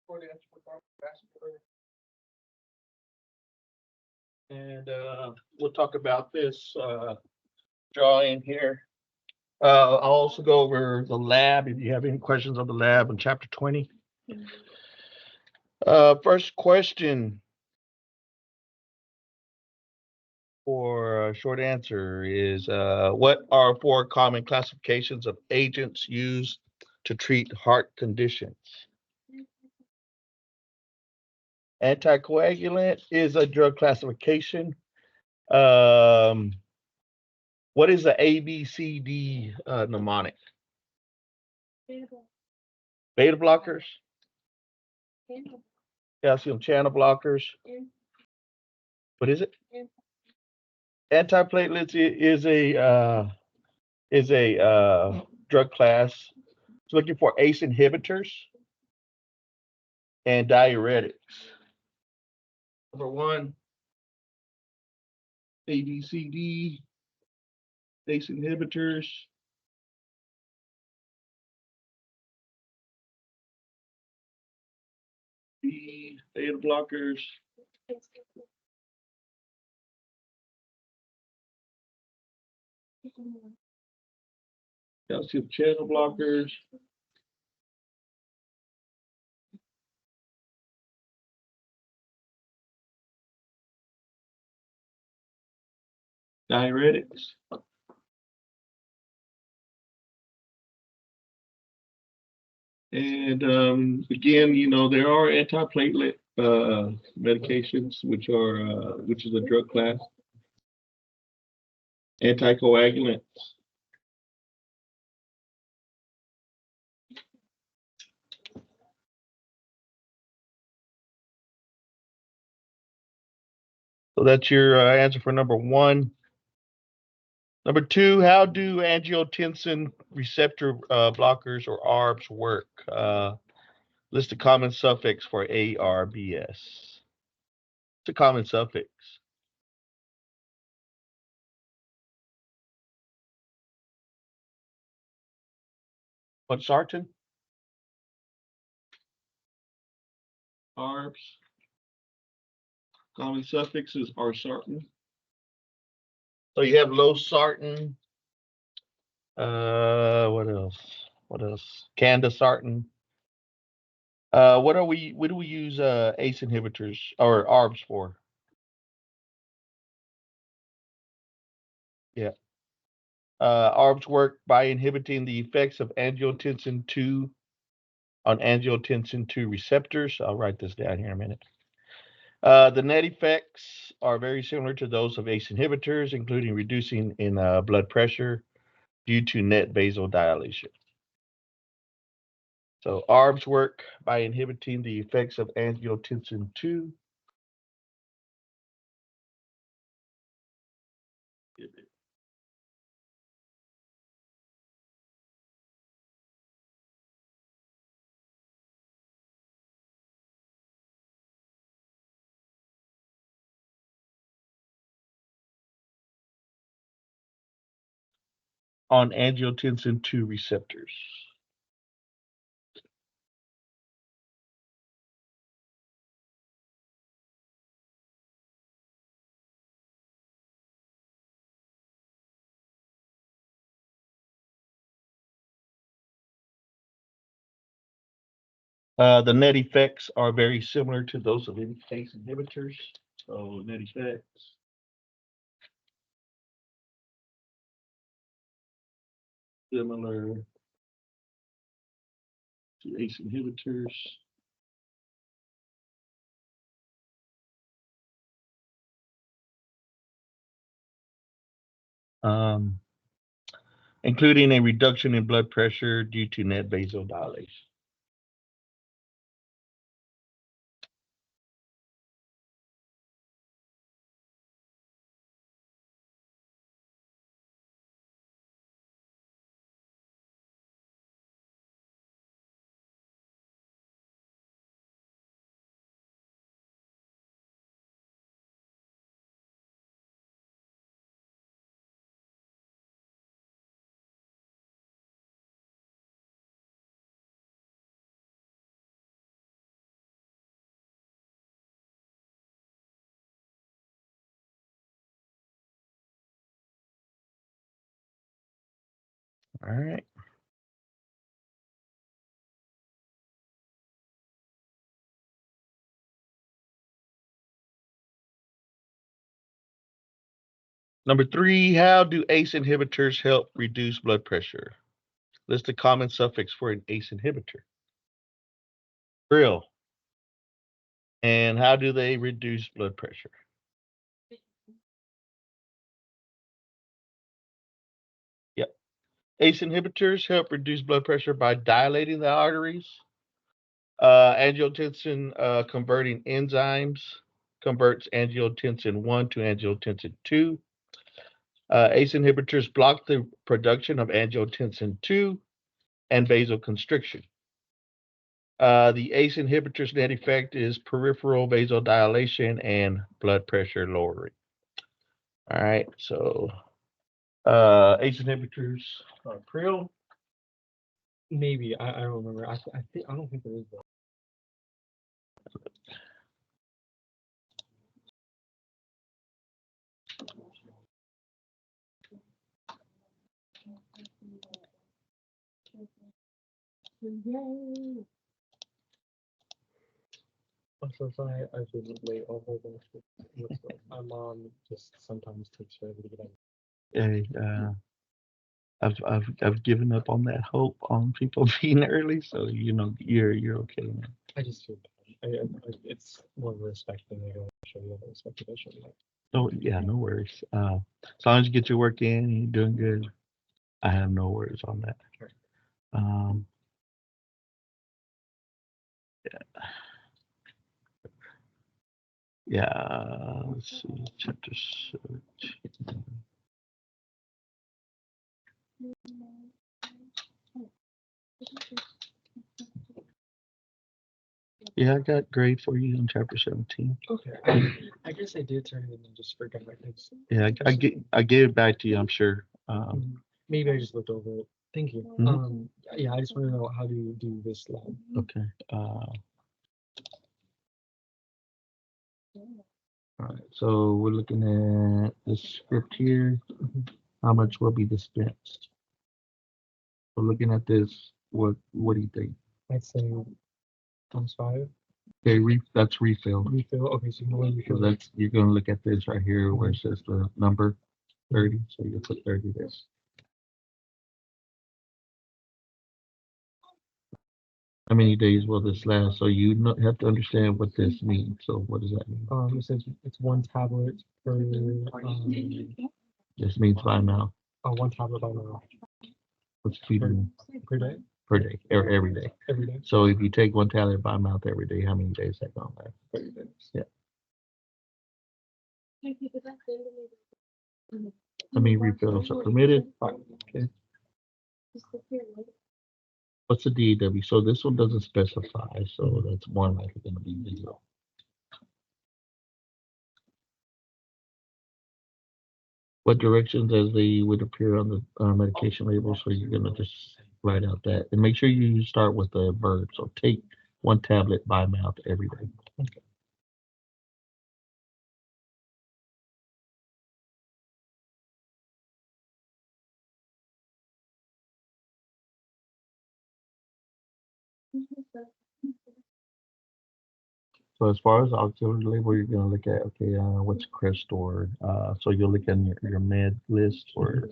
short answer for cardiovascular, and we'll talk about this drawing here. I'll also go over the lab if you have any questions on the lab in chapter 20. First question for a short answer is what are four common classifications of agents used to treat heart conditions? Anticoagulant is a drug classification. Um, what is the ABCD mnemonic? Beta blockers, calcium channel blockers. What is it? Antiplatelets is a drug class. It's looking for ACE inhibitors and diuretics. Number one, ABCD, ACE inhibitors. B, beta blockers. Calcium channel blockers. Diuretics. And again, there are antiplatelet medications, which is a drug class. Anticoagulants. So that's your answer for number one. Number two, how do angiotensin receptor blockers or ARBs work? List a common suffix for ARBS. It's a common suffix. What, sartan? ARBs. Common suffixes are sartan. So you have losartan. What else? What else? Candesartan. What do we use ACE inhibitors or ARBs for? Yeah. ARBs work by inhibiting the effects of angiotensin 2 on angiotensin 2 receptors. I'll write this down here in a minute. The net effects are very similar to those of ACE inhibitors, including reducing in blood pressure due to net vasodilation. So ARBs work by inhibiting the effects of angiotensin 2. On angiotensin 2 receptors. The net effects are very similar to those of ACE inhibitors. So net effects. Similar to ACE inhibitors. Um, including a reduction in blood pressure due to net vasodilation. All right. Number 3, how do ACE inhibitors help reduce blood pressure? List the common suffix for an ACE inhibitor. Real. And how do they reduce blood pressure? Yep. ACE inhibitors help reduce blood pressure by dilating the arteries. Angiotensin converting enzymes converts angiotensin 1 to angiotensin 2. ACE inhibitors block the production of angiotensin 2 and vasoconstriction. The ACE inhibitor's net effect is peripheral vasodilation and blood pressure lowering. All right, so ACE inhibitors are Prill. Maybe I don't remember. I think I don't think there is one. I'm so sorry. I've been late all whole bunch with stuff. My mom just sometimes takes forever to get out. Hey, I've given up on that hope on people being early, so you know you're okay, man. I just feel bad. It's more of a respect thing. I gotta show you the respect that I show you. Oh yeah, no worries. As long as you get your work in and you're doing good, I have no worries on that. Sure. Um, yeah, let's see, chapter 17. Yeah, I got grade for you on chapter 17. Okay. I guess I did turn it in and just forgot. Yeah, I gave it back to you, I'm sure. Maybe I just looked over it. Thank you. Yeah, I just want to know how do you do this lab? Okay. All right. So we're looking at the script here. How much will be dispensed? So looking at this, what do you think? I'd say times 5. Okay, that's refill. Refill. Okay, so no So refill. that's you're gonna look at this right here where it says the number 30. So you put 30 there. How many days will this last? So you have to understand what this means. So what does that mean? It says it's 1 tablet per. This means by mouth. 1 tablet by mouth. What's feeding Per day? Per day, or every day. Every day. So if you take 1 tablet by mouth every day, how many days that gonna last? 30 days. Yeah. How many refills are permitted? Okay. What's the DAW? So this one doesn't specify, so that's one likely going to be 0. What directions as they would appear on the medication label? So you're going to just write out that. And make sure you start with the verb. So take 1 tablet by mouth every day. Okay. So as far as auxiliary label, you're going to look at, okay, what's Crestor? So you'll look at your med list for